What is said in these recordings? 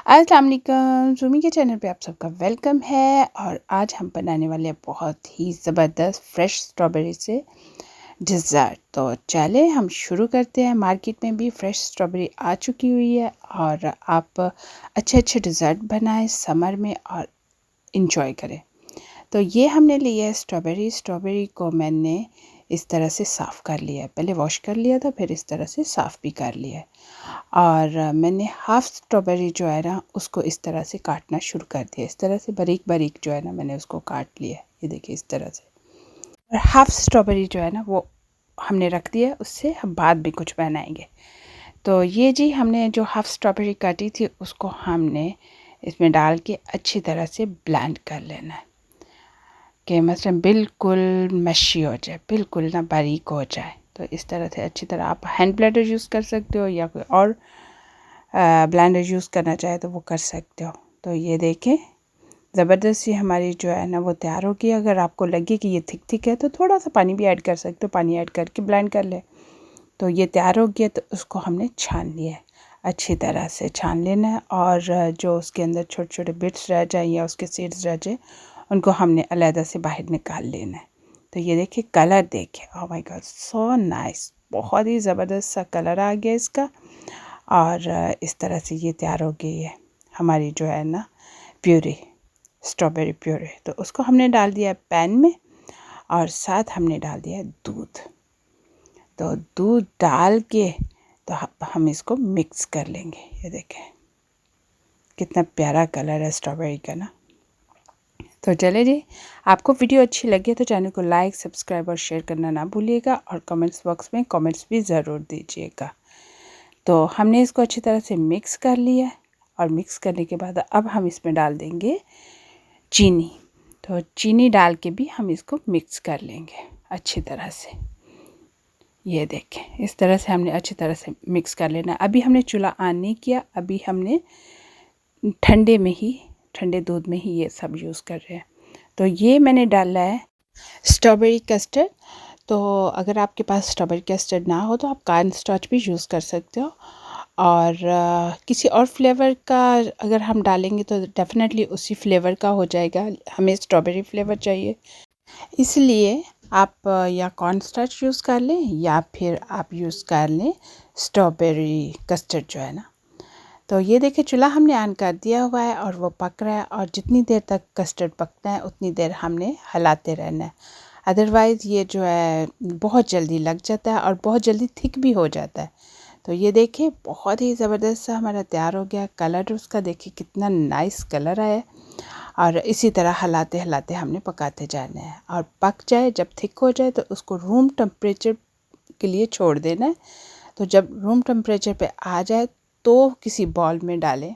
अस्सलाम वालेकुम, रूमी के चैनल पे आप सबका वेलकम है। और आज हम बनाने वाले हैं बहुत ही ज़बरदस्त फ्रेश स्ट्रॉबेरी से डिज़र्ट। तो चले हम शुरू करते हैं। मार्केट में भी फ्रेश स्ट्रॉबेरी आ चुकी हुई है और आप अच्छे अच्छे डिज़र्ट बनाएं समर में और इन्जॉय करें। तो ये हमने लिया है स्ट्रॉबेरी को मैंने इस तरह से साफ़ कर लिया है। पहले वॉश कर लिया था, फिर इस तरह से साफ़ भी कर लिया है। और मैंने हाफ़ स्ट्रॉबेरी जो है ना उसको इस तरह से काटना शुरू कर दिया। इस तरह से बारीक बारीक जो है ना मैंने उसको काट लिया है। ये देखिए इस तरह से। और हाफ़ स्ट्रॉबेरी जो है ना वो हमने रख दिया, उससे हम बाद में कुछ बनाएंगे। तो ये जी हमने जो हाफ़ स्ट्रॉबेरी काटी थी उसको हमने इसमें डाल के अच्छी तरह से ब्लेंड कर लेना है कि मतलब बिल्कुल मशी हो जाए, बिल्कुल ना बारीक हो जाए। तो इस तरह से अच्छी तरह आप हैंड ब्लेंडर यूज़ कर सकते हो या कोई और ब्लेंडर यूज़ करना चाहे तो वो कर सकते हो। तो ये देखें ज़बरदस्त सी हमारी जो है ना वो तैयार होगी। अगर आपको लगे कि ये थिक थिक है तो थोड़ा सा पानी भी ऐड कर सकते हो, पानी ऐड करके ब्लेंड कर ले। तो ये तैयार हो गया। तो उसको हमने छान लिया है, अच्छी तरह से छान लेना है। और जो उसके अंदर छोटे छोटे बिट्स रह जाए या उसके सीड्स रह जाए उनको हमने अलग से बाहर निकाल लेना है। तो ये देखिए कलर देखिए, oh my God so nice, बहुत ही ज़बरदस्त सा कलर आ गया इसका। और इस तरह से ये तैयार हो गई है हमारी जो है ना प्यूरी, स्ट्रॉबेरी प्यूरी। तो उसको हमने डाल दिया पैन में और साथ हमने डाल दिया दूध। तो दूध डाल के तो हम इसको मिक्स कर लेंगे। ये देखें कितना प्यारा कलर है स्ट्रॉबेरी का ना। तो चले जी, आपको वीडियो अच्छी लगे तो चैनल को लाइक, सब्सक्राइब और शेयर करना ना भूलिएगा। और कमेंट्स बॉक्स में कमेंट्स भी ज़रूर दीजिएगा। तो हमने इसको अच्छी तरह से मिक्स कर लिया है। और मिक्स करने के बाद अब हम इसमें डाल देंगे चीनी। तो चीनी डाल के भी हम इसको मिक्स कर लेंगे अच्छी तरह से। ये देखें इस तरह से हमने अच्छी तरह से मिक्स कर लेना। अभी हमने चूल्हा ऑन नहीं किया, अभी हमने ठंडे दूध में ही ये सब यूज़ कर रहे हैं। तो ये मैंने डाला है स्ट्रॉबेरी कस्टर्ड। तो अगर आपके पास स्ट्रॉबेरी कस्टर्ड ना हो तो आप कॉर्न स्टार्च भी यूज़ कर सकते हो। और किसी और फ्लेवर का अगर हम डालेंगे तो डेफ़िनेटली उसी फ्लेवर का हो जाएगा। हमें स्ट्रॉबेरी फ्लेवर चाहिए, इसलिए आप या कॉर्न स्टार्च यूज़ कर लें या फिर आप यूज़ कर लें स्ट्रॉबेरी कस्टर्ड जो है ना। तो ये देखिए चूल्हा हमने ऑन कर दिया हुआ है और वो पक रहा है। और जितनी देर तक कस्टर्ड पकना है उतनी देर हमने हिलाते रहना है, अदरवाइज़ ये जो है बहुत जल्दी लग जाता है और बहुत जल्दी थिक भी हो जाता है। तो ये देखिए बहुत ही ज़बरदस्त सा हमारा तैयार हो गया। कलर उसका देखिए कितना नाइस कलर आया। और इसी तरह हिलाते हिलाते हमने पकाते जाना है और पक जाए, जब थिक हो जाए तो उसको रूम टेम्परेचर के लिए छोड़ देना है। तो जब रूम टेम्परेचर पे आ जाए तो किसी बॉल में डालें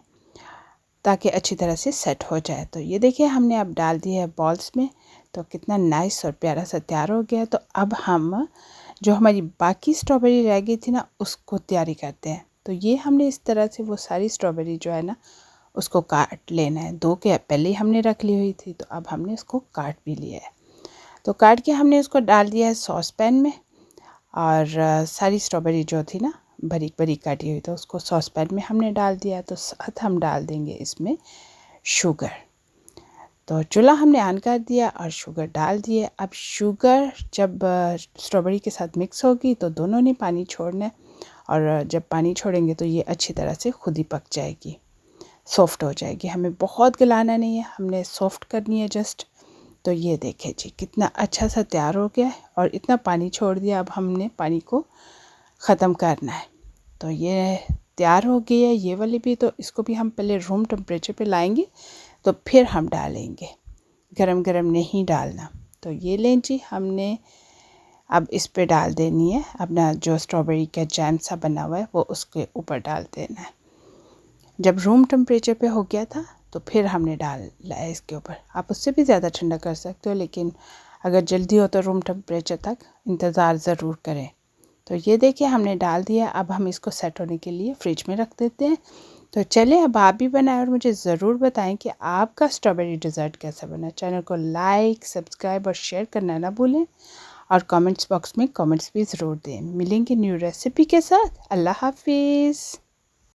ताकि अच्छी तरह से सेट हो जाए। तो ये देखिए हमने अब डाल दिया है बॉल्स में। तो कितना नाइस और प्यारा सा तैयार हो गया। तो अब हम जो हमारी बाकी स्ट्रॉबेरी रह गई थी ना उसको तैयारी करते हैं। तो ये हमने इस तरह से वो सारी स्ट्रॉबेरी जो है ना उसको काट लेना है। दो के पहले ही हमने रख ली हुई थी, तो अब हमने उसको काट भी लिया है। तो काट के हमने उसको डाल दिया है सॉस पैन में। और सारी स्ट्रॉबेरी जो थी ना बारीक बारीक काटी हुई तो उसको सॉस पैन में हमने डाल दिया। तो साथ हम डाल देंगे इसमें शुगर। तो चूल्हा हमने ऑन कर दिया और शुगर डाल दिए। अब शुगर जब स्ट्रॉबेरी के साथ मिक्स होगी तो दोनों ने पानी छोड़ना है। और जब पानी छोड़ेंगे तो ये अच्छी तरह से खुद ही पक जाएगी, सॉफ्ट हो जाएगी। हमें बहुत गलाना नहीं है, हमने सॉफ्ट करनी है जस्ट। तो ये देखिए जी कितना अच्छा सा तैयार हो गया है और इतना पानी छोड़ दिया। अब हमने पानी को ख़त्म करना है। तो ये तैयार हो गई है ये वाली भी। तो इसको भी हम पहले रूम टेम्परेचर पे लाएंगे तो फिर हम डालेंगे, गरम गरम नहीं डालना। तो ये लें जी हमने अब इस पे डाल देनी है अपना जो स्ट्रॉबेरी का जैम सा बना हुआ है वो उसके ऊपर डाल देना है। जब रूम टेम्परेचर पे हो गया था तो फिर हमने डाला है इसके ऊपर। आप उससे भी ज़्यादा ठंडा कर सकते हो, लेकिन अगर जल्दी हो तो रूम टेम्परेचर तक इंतज़ार ज़रूर करें। तो ये देखिए हमने डाल दिया। अब हम इसको सेट होने के लिए फ्रिज में रख देते हैं। तो चलिए अब आप भी बनाएं और मुझे ज़रूर बताएं कि आपका स्ट्रॉबेरी डिज़र्ट कैसा बना। चैनल को लाइक, सब्सक्राइब और शेयर करना ना भूलें। और कमेंट्स बॉक्स में कमेंट्स भी ज़रूर दें। मिलेंगे न्यू रेसिपी के साथ। अल्लाह हाफिज़।